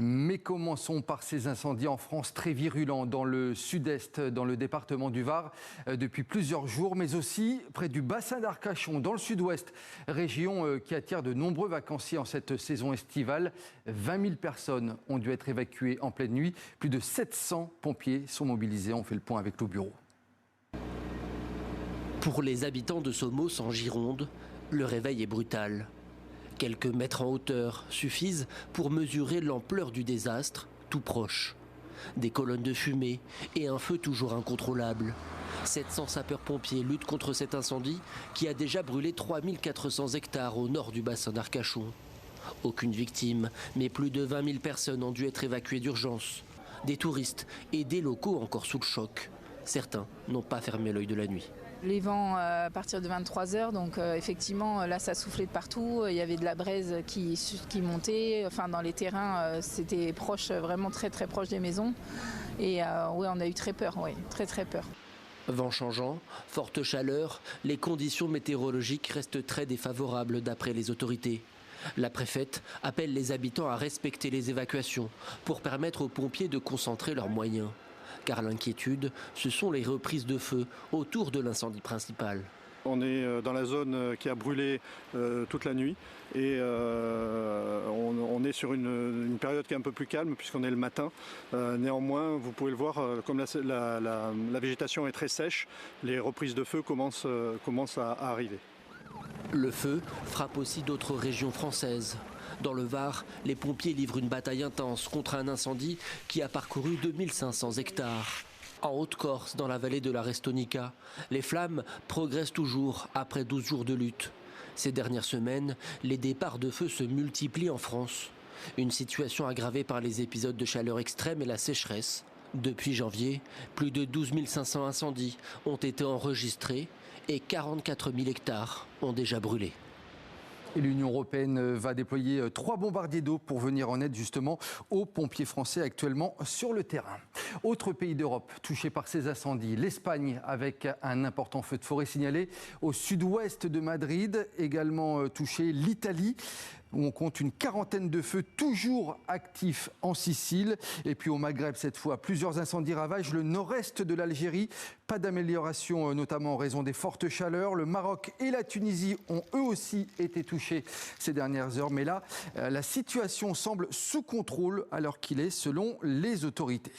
Mais commençons par ces incendies en France très virulents dans le sud-est, dans le département du Var, depuis plusieurs jours, mais aussi près du bassin d'Arcachon, dans le sud-ouest, région qui attire de nombreux vacanciers en cette saison estivale. 20 000 personnes ont dû être évacuées en pleine nuit. Plus de 700 pompiers sont mobilisés. On fait le point avec le bureau. Pour les habitants de Somos en Gironde, le réveil est brutal. Quelques mètres en hauteur suffisent pour mesurer l'ampleur du désastre, tout proche. Des colonnes de fumée et un feu toujours incontrôlable. 700 sapeurs-pompiers luttent contre cet incendie qui a déjà brûlé 3400 hectares au nord du bassin d'Arcachon. Aucune victime, mais plus de 20 000 personnes ont dû être évacuées d'urgence. Des touristes et des locaux encore sous le choc. Certains n'ont pas fermé l'œil de la nuit. Les vents à partir de 23h, donc effectivement là ça soufflait de partout, il y avait de la braise qui montait, enfin dans les terrains c'était proche, vraiment très très proche des maisons et ouais, on a eu très peur, ouais, très peur. Vent changeant, forte chaleur, les conditions météorologiques restent très défavorables d'après les autorités. La préfète appelle les habitants à respecter les évacuations pour permettre aux pompiers de concentrer leurs moyens. Car l'inquiétude, ce sont les reprises de feu autour de l'incendie principal. On est dans la zone qui a brûlé toute la nuit et on est sur une période qui est un peu plus calme puisqu'on est le matin. Néanmoins, vous pouvez le voir, comme la végétation est très sèche, les reprises de feu commencent à arriver. Le feu frappe aussi d'autres régions françaises. Dans le Var, les pompiers livrent une bataille intense contre un incendie qui a parcouru 2500 hectares. En Haute-Corse, dans la vallée de la Restonica, les flammes progressent toujours après 12 jours de lutte. Ces dernières semaines, les départs de feu se multiplient en France. Une situation aggravée par les épisodes de chaleur extrême et la sécheresse. Depuis janvier, plus de 12 500 incendies ont été enregistrés et 44 000 hectares ont déjà brûlé. Et l'Union européenne va déployer 3 bombardiers d'eau pour venir en aide justement aux pompiers français actuellement sur le terrain. Autre pays d'Europe touché par ces incendies, l'Espagne avec un important feu de forêt signalé au sud-ouest de Madrid, également touché l'Italie où on compte une quarantaine de feux toujours actifs en Sicile. Et puis au Maghreb cette fois, plusieurs incendies ravagent le nord-est de l'Algérie. Pas d'amélioration notamment en raison des fortes chaleurs. Le Maroc et la Tunisie ont eux aussi été touchés ces dernières heures. Mais là, la situation semble sous contrôle à l'heure qu'il est selon les autorités.